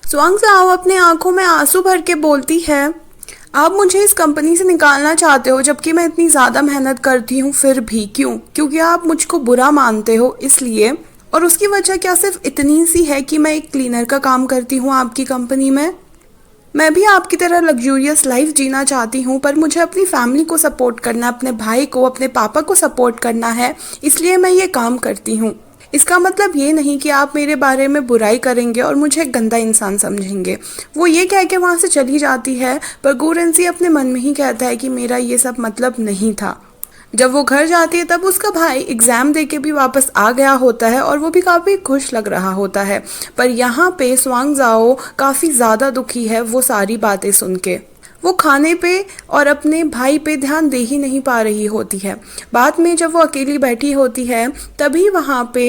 स्वांग जाओ अपने आंखों में आंसू भर के बोलती है, आप मुझे इस कंपनी से निकालना चाहते हो जबकि मैं इतनी ज़्यादा मेहनत करती हूँ, फिर भी क्यों? क्योंकि आप मुझको बुरा मानते हो इसलिए। और उसकी वजह क्या सिर्फ इतनी सी है कि मैं एक क्लीनर का काम करती हूँ आपकी कंपनी में? मैं भी आपकी तरह लग्जूरियस लाइफ जीना चाहती हूँ, पर मुझे अपनी फैमिली को सपोर्ट करना, अपने भाई को, अपने पापा को सपोर्ट करना है, इसलिए मैं ये काम करती हूँ। इसका मतलब ये नहीं कि आप मेरे बारे में बुराई करेंगे और मुझे एक गंदा इंसान समझेंगे। वो ये कह के वहाँ से चली जाती है, पर गुरेंसी अपने मन में ही कहता है कि मेरा ये सब मतलब नहीं था। जब वो घर जाती है तब उसका भाई एग्जाम देके भी वापस आ गया होता है और वो भी काफ़ी खुश लग रहा होता है। पर यहाँ पे स्वांग जाओ काफ़ी ज़्यादा दुखी है वो सारी बातें सुन के। वो खाने पे और अपने भाई पे ध्यान दे ही नहीं पा रही होती है। बाद में जब वो अकेली बैठी होती है तभी वहाँ पे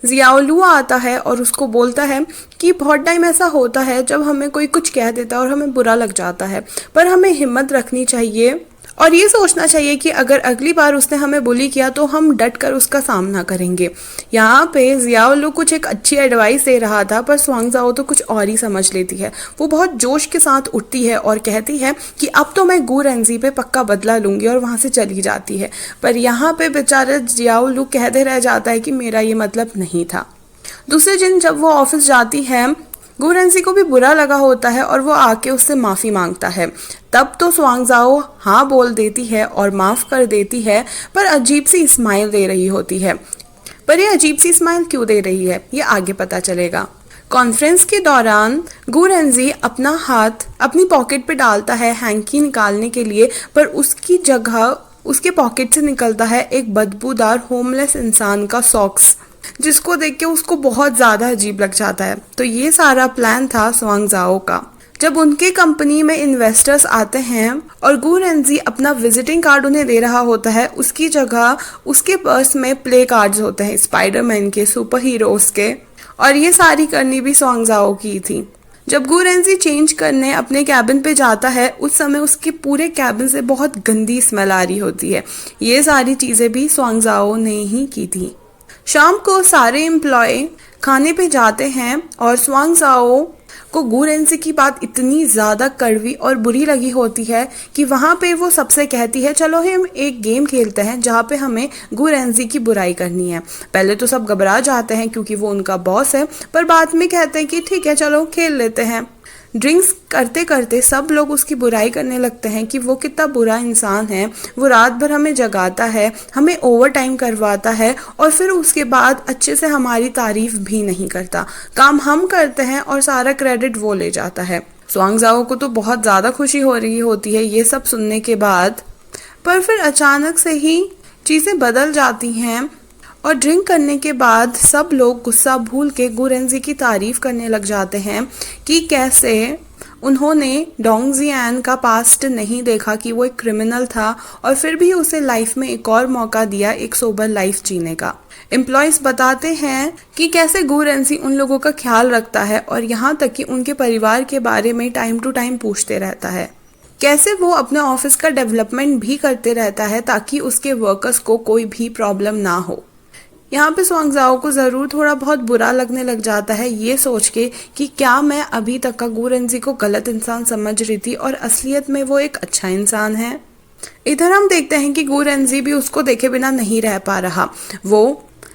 जियाओलू आता है और उसको बोलता है कि बहुत टाइम ऐसा होता है जब हमें कोई कुछ कह देता है और हमें बुरा लग जाता है, पर हमें हिम्मत रखनी चाहिए और ये सोचना चाहिए कि अगर अगली बार उसने हमें बुली किया तो हम डट कर उसका सामना करेंगे। यहाँ पे जियाओलू कुछ एक अच्छी एडवाइस दे रहा था, पर स्वांग जाओ तो कुछ और ही समझ लेती है। वो बहुत जोश के साथ उठती है और कहती है कि अब तो मैं गू रेंजी पे पक्का बदला लूंगी, और वहाँ से चली जाती है। पर यहाँ पे बेचारा जियाओलू कहते रह जाता है कि मेरा ये मतलब नहीं था। दूसरे दिन जब वो ऑफिस जाती है, गुरेंसी को भी बुरा लगा होता है और वो आके उससे माफ़ी मांगता है। तब तो स्वांग जाओ हाँ बोल देती है और माफ़ कर देती है, पर अजीब सी स्माइल दे रही होती है। पर ये अजीब सी स्माइल क्यों दे रही है ये आगे पता चलेगा। कॉन्फ्रेंस के दौरान गुरेंजी अपना हाथ अपनी पॉकेट पे डालता है हैंकी निकालने के लिए, पर उसकी जगह उसके पॉकेट से निकलता है एक बदबूदार होमलेस इंसान का सॉक्स, जिसको देख के उसको बहुत ज़्यादा अजीब लग जाता है। तो ये सारा प्लान था स्वांग जाओ का। जब उनके कंपनी में इन्वेस्टर्स आते हैं और गू रेंजी अपना विजिटिंग कार्ड उन्हें दे रहा होता है, उसकी जगह उसके पर्स में प्ले कार्ड्स होते हैं स्पाइडरमैन के, सुपर हीरोज के, और ये सारी करनी भी स्वांग जाओ की थी। जब गू रेंजी चेंज करने अपने कैबिन पे जाता है उस समय उसके पूरे कैबिन से बहुत गंदी स्मेल आ रही होती है। ये सारी चीज़ें भी स्वांग जाओ ने ही की थी। शाम को सारे एम्प्लॉय खाने पे जाते हैं और स्वांग जाओ को गू रेंजी की बात इतनी ज़्यादा कड़वी और बुरी लगी होती है कि वहाँ पे वो सबसे कहती है चलो हम एक गेम खेलते हैं जहाँ पे हमें गू रेंजी की बुराई करनी है। पहले तो सब घबरा जाते हैं क्योंकि वो उनका बॉस है, पर बाद में कहते हैं कि ठीक है चलो खेल लेते हैं। ड्रिंक्स करते करते सब लोग उसकी बुराई करने लगते हैं कि वो कितना बुरा इंसान है, वो रात भर हमें जगाता है, हमें ओवर टाइम करवाता है और फिर उसके बाद अच्छे से हमारी तारीफ भी नहीं करता। काम हम करते हैं और सारा क्रेडिट वो ले जाता है। स्वांग जाओ को तो बहुत ज़्यादा खुशी हो रही होती है ये सब सुनने के बाद, पर फिर अचानक से ही चीज़ें बदल जाती हैं और ड्रिंक करने के बाद सब लोग गुस्सा भूल के गू रेंजी की तारीफ करने लग जाते हैं कि कैसे उन्होंने डोंग जियान का पास्ट नहीं देखा कि वो एक क्रिमिनल था और फिर भी उसे लाइफ में एक और मौका दिया एक सोबर लाइफ जीने का। एम्प्लॉयज बताते हैं कि कैसे गू रेंजी उन लोगों का ख्याल रखता है और यहाँ तक कि उनके परिवार के बारे में टाइम टू टाइम पूछते रहता है। कैसे वो अपने ऑफिस का डेवलपमेंट भी करते रहता है ताकि उसके वर्कर्स को कोई भी प्रॉब्लम ना हो। यहाँ पे स्वांग जाओ को ज़रूर थोड़ा बहुत बुरा लगने लग जाता है ये सोच के कि क्या मैं अभी तक का गू रेंजी को गलत इंसान समझ रही थी और असलियत में वो एक अच्छा इंसान है। इधर हम देखते हैं कि गू रेंजी भी उसको देखे बिना नहीं रह पा रहा। वो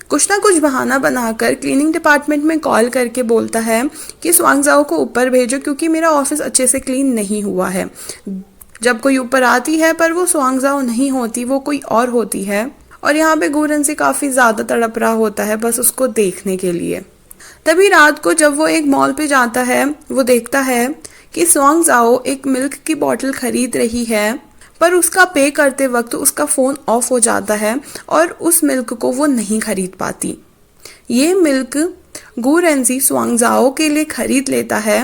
कुछ ना कुछ बहाना बनाकर क्लीनिंग डिपार्टमेंट में कॉल करके बोलता है कि स्वांग जाओ को ऊपर भेजो क्योंकि मेरा ऑफिस अच्छे से क्लीन नहीं हुआ है। जब कोई ऊपर आती है पर वो स्वांग जाओ नहीं होती, वो कोई और होती है और यहाँ पे गू रेंजी काफ़ी ज़्यादा तड़प रहा होता है बस उसको देखने के लिए। तभी रात को जब वो एक मॉल पे जाता है वो देखता है कि स्वांग जाओ एक मिल्क की बोतल खरीद रही है, पर उसका पे करते वक्त उसका फ़ोन ऑफ हो जाता है और उस मिल्क को वो नहीं खरीद पाती। ये मिल्क गू रेंजी स्वांग जाओ के लिए खरीद लेता है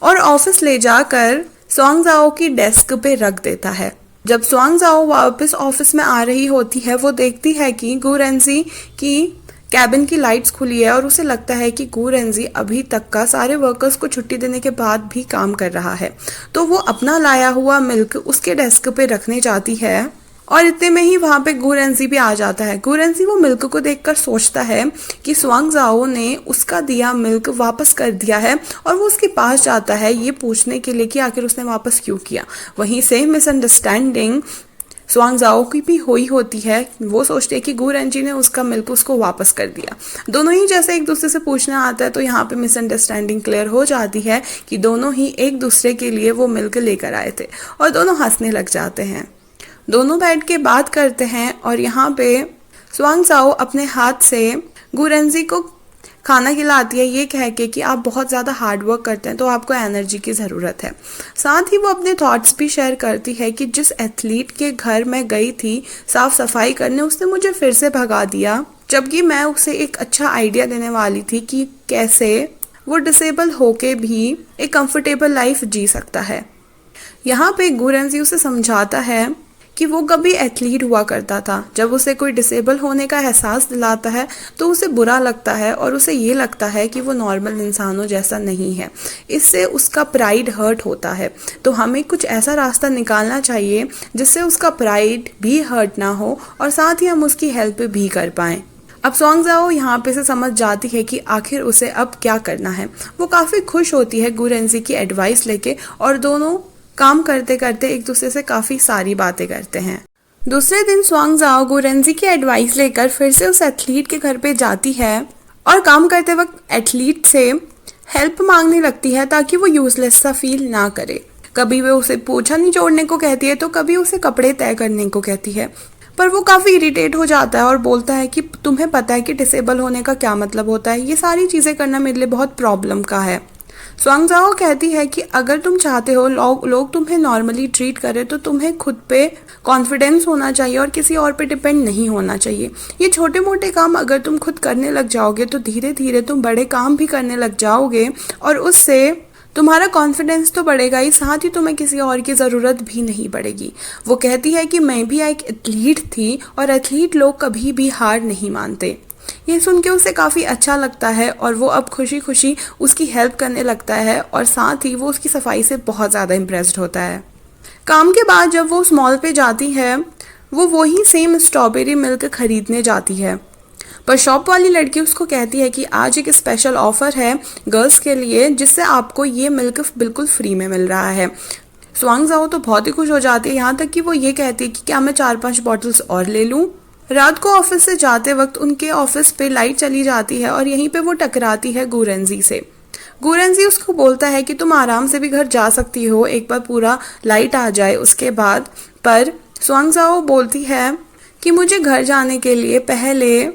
और ऑफिस ले जाकर स्वांग जाओ की डेस्क पे रख देता है। जब स्वांग जाओ वापस ऑफिस में आ रही होती है वो देखती है कि गू रेंजी की कैबिन की लाइट्स खुली है और उसे लगता है कि गू रेंजी अभी तक का सारे वर्कर्स को छुट्टी देने के बाद भी काम कर रहा है। तो वो अपना लाया हुआ मिल्क उसके डेस्क पे रखने जाती है और इतने में ही वहां पे गु रेंजी भी आ जाता है। गु रेंजी वो मिल्क को देखकर सोचता है कि स्वांग जाओ ने उसका दिया मिल्क वापस कर दिया है, और वो उसके पास जाता है ये पूछने के लिए कि आखिर उसने वापस क्यों किया। वहीं से मिसअंडरस्टैंडिंग स्वांग जाओ की भी हुई होती है। वो सोचते हैं कि गु रेंजी ने उसका मिल्क उसको वापस कर दिया। दोनों ही जैसे एक दूसरे से पूछना आता है तो यहाँ पे मिसअंडरस्टैंडिंग क्लियर हो जाती है कि दोनों ही एक दूसरे के लिए वो मिल्क लेकर आए थे, और दोनों हंसने लग जाते हैं। दोनों बैठ के बात करते हैं, और यहाँ पे स्वांग जाओ अपने हाथ से गु रेंजी को खाना खिलाती है, ये कह के कि आप बहुत ज़्यादा हार्ड वर्क करते हैं तो आपको एनर्जी की ज़रूरत है। साथ ही वो अपने थॉट्स भी शेयर करती है कि जिस एथलीट के घर मैं गई थी साफ सफाई करने, उसने मुझे फिर से भगा दिया, जबकि मैं उसे एक अच्छा आइडिया देने वाली थी कि कैसे वो डिसेबल होके भी एक कंफर्टेबल लाइफ जी सकता है। यहाँ पे गु रेंजी उसे समझाता है कि वो कभी एथलीट हुआ करता था। जब उसे कोई डिसेबल होने का एहसास दिलाता है तो उसे बुरा लगता है, और उसे ये लगता है कि वो नॉर्मल इंसानों जैसा नहीं है। इससे उसका प्राइड हर्ट होता है। तो हमें कुछ ऐसा रास्ता निकालना चाहिए जिससे उसका प्राइड भी हर्ट ना हो, और साथ ही हम उसकी हेल्प भी कर पाएं। अब स्वांग जाओ यहाँ पे से समझ जाती है कि आखिर उसे अब क्या करना है। वो काफ़ी खुश होती है गु रेंजी की एडवाइस लेके, और दोनों काम करते करते एक दूसरे से काफी सारी बातें करते हैं। दूसरे दिन स्वांग जाओ गु रेंजी की एडवाइस लेकर फिर से उस एथलीट के घर पे जाती है, और काम करते वक्त एथलीट से हेल्प मांगने लगती है ताकि वो यूजलेस सा फील ना करे। कभी वो उसे पोछा नहीं जोड़ने को कहती है तो कभी उसे कपड़े तय करने को कहती है, पर वो काफ़ी इरिटेट हो जाता है और बोलता है कि तुम्हें पता है कि डिसेबल होने का क्या मतलब होता है, ये सारी चीज़ें करना मेरे लिए बहुत प्रॉब्लम का है। स्वांग जाओ कहती है कि अगर तुम चाहते हो लोग तुम्हें नॉर्मली ट्रीट करें तो तुम्हें खुद पे कॉन्फिडेंस होना चाहिए और किसी और पे डिपेंड नहीं होना चाहिए। ये छोटे मोटे काम अगर तुम खुद करने लग जाओगे तो धीरे धीरे तुम बड़े काम भी करने लग जाओगे, और उससे तुम्हारा कॉन्फिडेंस तो बढ़ेगा ही, साथ ही तुम्हें किसी और की ज़रूरत भी नहीं पड़ेगी। वो कहती है कि मैं भी एक एथलीट थी, और एथलीट लोग कभी भी हार नहीं मानते। ये सुन के उसे काफ़ी अच्छा लगता है, और वो अब खुशी खुशी उसकी हेल्प करने लगता है, और साथ ही वो उसकी सफाई से बहुत ज़्यादा इम्प्रेस्ड होता है। काम के बाद जब वो उस मॉल पे जाती है, वो वही सेम स्ट्रॉबेरी मिल्क खरीदने जाती है, पर शॉप वाली लड़की उसको कहती है कि आज एक स्पेशल ऑफर है गर्ल्स के लिए, जिससे आपको ये मिल्क बिल्कुल फ्री में मिल रहा है। स्वांग जाओ तो बहुत ही खुश हो जाती है, यहाँ तक कि वो ये कहती है कि क्या मैं 4-5 बॉटल्स और ले लूँ। रात को ऑफिस से जाते वक्त उनके ऑफिस पे लाइट चली जाती है, और यहीं पे वो टकराती है गु रेंजी से। गु रेंजी उसको बोलता है कि तुम आराम से भी घर जा सकती हो, एक बार पूरा लाइट आ जाए उसके बाद। पर स्वांग जाओ बोलती है कि मुझे घर जाने के लिए पहले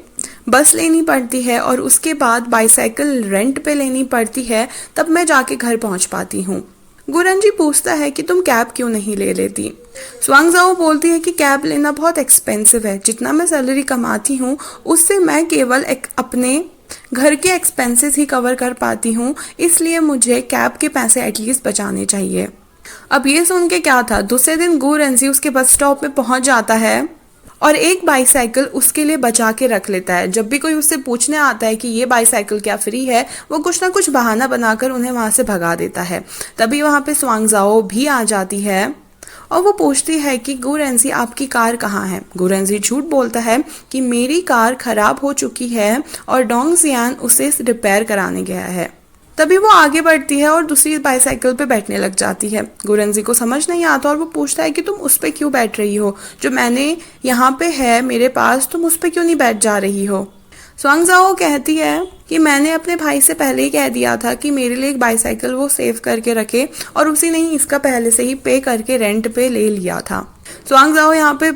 बस लेनी पड़ती है, और उसके बाद बाईसाइकिल रेंट पे लेनी पड़ती है, तब मैं जाके घर पहुंच पाती हूँ। गु रेंजी पूछता है कि तुम कैब क्यों नहीं ले लेती। स्वांग जाओ बोलती है कि कैब लेना बहुत एक्सपेंसिव है, जितना मैं सैलरी कमाती हूँ उससे मैं केवल अपने घर के एक्सपेंसेस ही कवर कर पाती हूँ, इसलिए मुझे कैब के पैसे एटलीस्ट बचाने चाहिए। अब ये सुन के क्या था, दूसरे दिन गु रेंजी उसके बस स्टॉप में पहुंच जाता है और एक बाईसाइकिल उसके लिए बचा के रख लेता है। जब भी कोई उससे पूछने आता है कि ये बाईसाइकिल क्या फ्री है, वो कुछ ना कुछ बहाना बनाकर उन्हें वहां से भगा देता है। तभी वहां पे स्वांग जाओ भी आ जाती है, और वो पूछती है कि गु रेंजी आपकी कार कहाँ है। गु रेंजी झूठ बोलता है कि मेरी कार खराब हो चुकी है और डोंग जियान उसे रिपेयर कराने गया है। तभी वो आगे बढ़ती है और दूसरी बाईसाइकिल पे बैठने लग जाती है। गु रेंजी को समझ नहीं आता और वो पूछता है कि तुम उस पे क्यों बैठ रही हो, जो मैंने यहाँ पे है मेरे पास, तुम उस पे क्यों नहीं बैठ जा रही हो। स्वांग जाओ कहती है कि मैंने अपने भाई से पहले ही कह दिया था कि मेरे लिए एक बाईसाइकिल वो सेव करके रखे, और उसी ने ही इसका पहले से ही पे करके रेंट पे ले लिया था। स्वांग जाओ यहाँ पे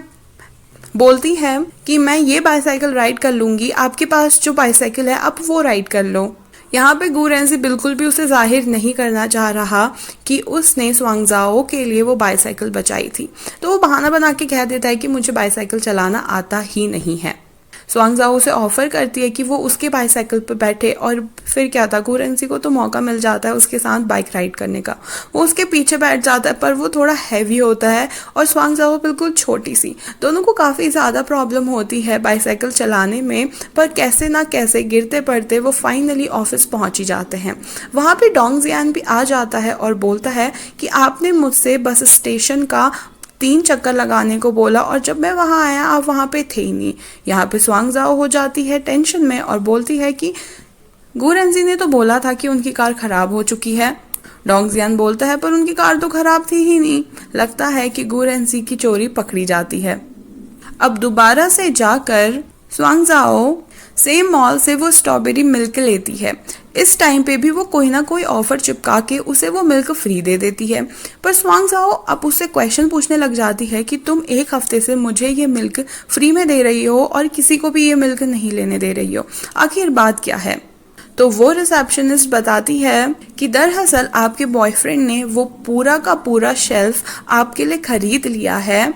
बोलती है कि मैं ये बाईसाइकिल राइड कर लूंगी, आपके पास जो बाईसाइकिल है अब वो राइड कर लो। यहाँ पे गु रेंजी बिल्कुल भी उसे जाहिर नहीं करना चाह रहा कि उसने स्वांग जाओ के लिए वो बाईसाइकिल बचाई थी, तो वो बहाना बना के कह देता है कि मुझे बाईसाइकिल चलाना आता ही नहीं है। स्वांग जाओ उसे ऑफर करती है कि वो उसके बाईसाइकिल पर बैठे, और फिर क्या था, गु रेंजी को तो मौका मिल जाता है उसके साथ बाइक राइड करने का। वो उसके पीछे बैठ जाता है, पर वो थोड़ा हैवी होता है और स्वांग जाओ बिल्कुल छोटी सी। दोनों को काफ़ी ज़्यादा प्रॉब्लम होती है बाईसाइकिल चलाने में, पर कैसे ना कैसे गिरते पड़ते वो फाइनली ऑफिस पहुंच ही जाते हैं। वहाँ पे डोंग जियान भी आ जाता है और बोलता है कि आपने मुझसे बस स्टेशन का 3 चक्कर लगाने को बोला और जब मैं वहाँ आया आप वहाँ पे थे ही नहीं। यहाँ पे स्वांग जाओ हो जाती है टेंशन में और बोलती है कि गु रेंजी ने तो बोला था कि उनकी कार खराब हो चुकी है। डोंग जियान बोलता है पर उनकी कार तो खराब थी ही नहीं। लगता है कि गु रेंजी की चोरी पकड़ी जाती है। अब दोबारा से जाकर स्वांग जाओ सेम मॉल से वो स्ट्रॉबेरी मिल्क लेती है। इस टाइम पे भी वो कोई ना कोई ऑफर चिपका के उसे वो मिल्क फ्री दे देती है। पर स्वांग जाओ अब उससे क्वेश्चन पूछने लग जाती है कि तुम 1 हफ्ते से मुझे ये मिल्क फ्री में दे रही हो और किसी को भी ये मिल्क नहीं लेने दे रही हो, आखिर बात क्या है। तो वो रिसेप्शनिस्ट बताती है कि दरअसल आपके बॉयफ्रेंड ने वो पूरा का पूरा शेल्फ आपके लिए खरीद लिया है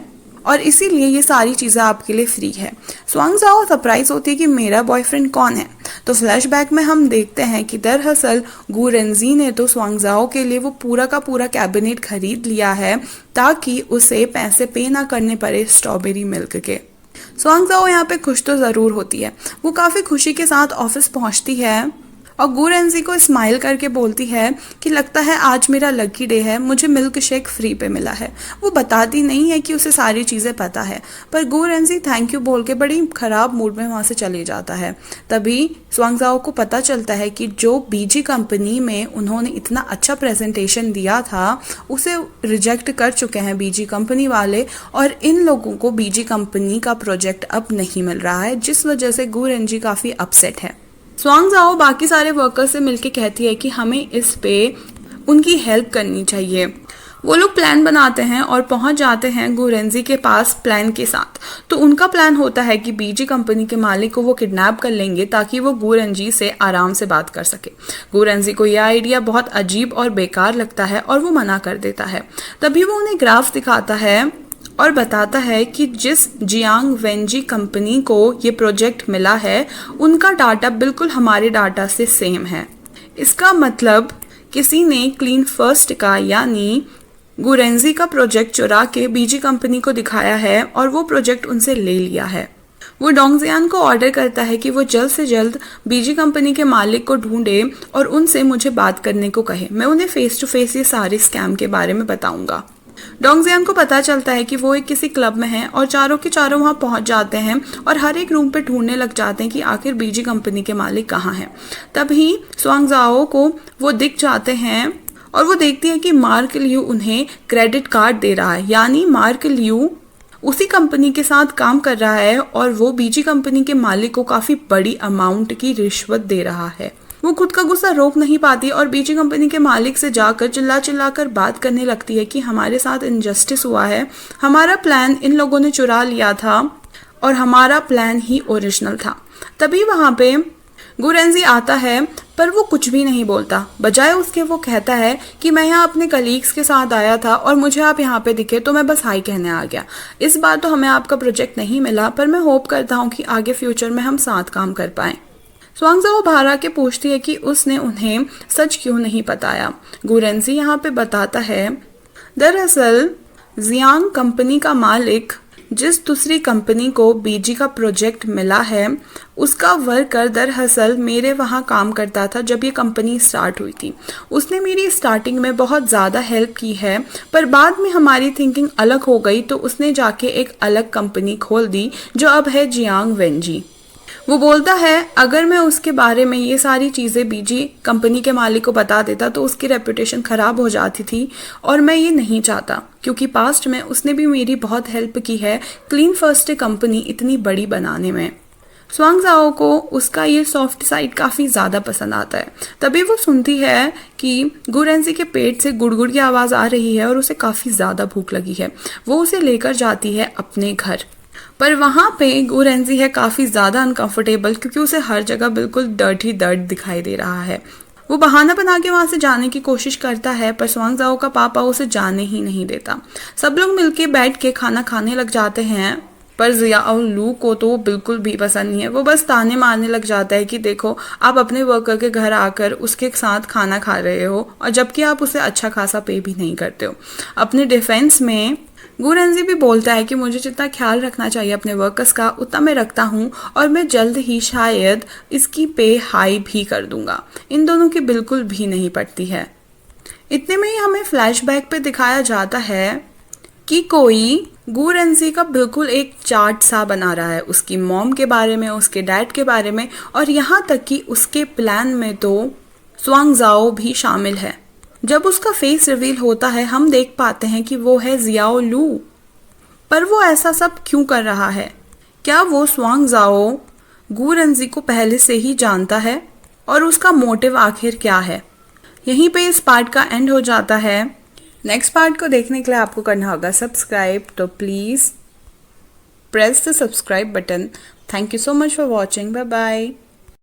और इसीलिए ये सारी चीज़ें आपके लिए फ्री है। स्वांग जाओ सरप्राइज होती है कि मेरा बॉयफ्रेंड कौन है। तो फ्लैशबैक में हम देखते हैं कि दरअसल गु रेंजी ने तो स्वांग जाओ के लिए वो पूरा का पूरा कैबिनेट खरीद लिया है ताकि उसे पैसे पे ना करने पड़े स्ट्रॉबेरी मिल्क के। स्वांग जाओ यहाँ पे खुश तो ज़रूर होती है। वो काफ़ी खुशी के साथ ऑफिस पहुँचती है और गु रेंजी को स्माइल करके बोलती है कि लगता है आज मेरा लकी डे है, मुझे मिल्क शेक फ्री पे मिला है। वो बताती नहीं है कि उसे सारी चीज़ें पता है, पर गु रेंजी थैंक यू बोल के बड़ी खराब मूड में वहाँ से चले जाता है। तभी स्वांग जाओ को पता चलता है कि जो बीजी कंपनी में उन्होंने इतना अच्छा प्रेजेंटेशन दिया था उसे रिजेक्ट कर चुके हैं बीजी कंपनी वाले और इन लोगों को बीजी कंपनी का प्रोजेक्ट अब नहीं मिल रहा है, जिस वजह से गु रेंजी काफ़ी अपसेट है। स्वांग जाओ बाकी सारे वर्कर्स से मिलके कहती है कि हमें इस पे उनकी हेल्प करनी चाहिए। वो लोग प्लान बनाते हैं और पहुंच जाते हैं गु रेंजी के पास प्लान के साथ। तो उनका प्लान होता है कि बीजी कंपनी के मालिक को वो किडनैप कर लेंगे ताकि वो गु रेंजी से आराम से बात कर सके। गु रेंजी को यह आइडिया बहुत अजीब और बेकार लगता है और वो मना कर देता है। तभी वो उन्हें ग्राफ दिखाता है और बताता है कि जिस जियांग वेंजी कंपनी को ये प्रोजेक्ट मिला है उनका डाटा बिल्कुल हमारे डाटा से सेम है। इसका मतलब किसी ने क्लीन फर्स्ट का यानी गु रेंजी का प्रोजेक्ट चुरा के बीजी कंपनी को दिखाया है और वो प्रोजेक्ट उनसे ले लिया है। वो डोंग जियान को ऑर्डर करता है कि वो जल्द से जल्द बीजी कंपनी के मालिक को ढूंढे और उनसे मुझे बात करने को कहे। मैं उन्हें फेस टू फेस ये सारे स्कैम के बारे में बताऊंगा। डोंग जियान को पता चलता है कि वो एक किसी क्लब में है और चारों के चारों वहां पहुंच जाते हैं और हर एक रूम पे ढूंढने लग जाते हैं कि आखिर बीजी कंपनी के मालिक कहाँ हैं। तभी स्वांग जाओ को वो दिख जाते हैं और वो देखती है कि मार्क लियू उन्हें क्रेडिट कार्ड दे रहा है, यानी मार्क लियू उसी कंपनी के साथ काम कर रहा है और वो बीजी कंपनी के मालिक को काफी बड़ी अमाउंट की रिश्वत दे रहा है। वो खुद का गुस्सा रोक नहीं पाती और बीजी कंपनी के मालिक से जाकर चिल्ला चिल्ला कर बात करने लगती है कि हमारे साथ इनजस्टिस हुआ है, हमारा प्लान इन लोगों ने चुरा लिया था और हमारा प्लान ही ओरिजिनल था। तभी वहां पे गु रेंजी आता है पर वो कुछ भी नहीं बोलता। बजाय उसके वो कहता है कि मैं यहाँ अपने कलीग्स के साथ आया था और मुझे आप यहाँ पे दिखे तो मैं बस हाई कहने आ गया। इस बार तो हमें आपका प्रोजेक्ट नहीं मिला पर मैं होप करता हूँ कि आगे फ्यूचर में हम साथ काम कर पाएं। स्वांग जाओ बाहर आके पूछती है कि उसने उन्हें सच क्यों नहीं बताया। गु रेंजी यहाँ पे बताता है दरअसल जियांग कंपनी का मालिक जिस दूसरी कंपनी को बीजी का प्रोजेक्ट मिला है उसका वर्कर दरअसल मेरे वहाँ काम करता था जब ये कंपनी स्टार्ट हुई थी। उसने मेरी स्टार्टिंग में बहुत ज़्यादा हेल्प की है पर बाद में हमारी थिंकिंग अलग हो गई तो उसने जाके एक अलग कंपनी खोल दी जो अब है जियांग वेंजी। वो बोलता है अगर मैं उसके बारे में ये सारी चीज़ें बीजी कंपनी के मालिक को बता देता तो उसकी रेपुटेशन ख़राब हो जाती थी और मैं ये नहीं चाहता क्योंकि पास्ट में उसने भी मेरी बहुत हेल्प की है क्लीन फर्स्ट कंपनी इतनी बड़ी बनाने में। स्वांग जाओ को उसका ये सॉफ्ट साइड काफ़ी ज़्यादा पसंद आता है। तभी वो सुनती है कि गु रेंजी के पेट से गुड़गुड़ की आवाज़ आ रही है और उसे काफ़ी ज़्यादा भूख लगी है। वो उसे लेकर जाती है अपने घर पर वहाँ पे गु रेंजी है काफ़ी ज़्यादा अनकंफर्टेबल क्योंकि उसे हर जगह बिल्कुल डर्टी दर्द दिखाई दे रहा है। वो बहाना बना के वहाँ से जाने की कोशिश करता है पर स्वांग जाओ का पापा उसे जाने ही नहीं देता। सब लोग मिलके बैठ के खाना खाने लग जाते हैं पर जियाओ लू को तो बिल्कुल भी पसंद नहीं है। वो बस ताने मारने लग जाता है कि देखो आप अपने वर्कर के घर आकर उसके साथ खाना खा रहे हो और जबकि आप उसे अच्छा खासा पे भी नहीं करते हो। अपने डिफेंस में गु रेंजी भी बोलता है कि मुझे जितना ख्याल रखना चाहिए अपने वर्कर्स का उतना मैं रखता हूँ और मैं जल्द ही शायद इसकी पे हाई भी कर दूंगा। इन दोनों की बिल्कुल भी नहीं पड़ती है। इतने में ही हमें फ्लैशबैक पे दिखाया जाता है कि कोई गू रेंजी का बिल्कुल एक चार्ट सा बना रहा है उसकी मॉम के बारे में, उसके डैड के बारे में, और यहाँ तक कि उसके प्लान में तो स्वांग जाओ भी शामिल है। जब उसका फेस रिवील होता है हम देख पाते हैं कि वो है जियाओ लू। पर वो ऐसा सब क्यों कर रहा है? क्या वो स्वांग जाओ गू रेंजी को पहले से ही जानता है और उसका मोटिव आखिर क्या है? यहीं पे इस पार्ट का एंड हो जाता है। नेक्स्ट पार्ट को देखने के लिए आपको करना होगा सब्सक्राइब, तो please press the subscribe button. Thank you so much for watching. Bye bye.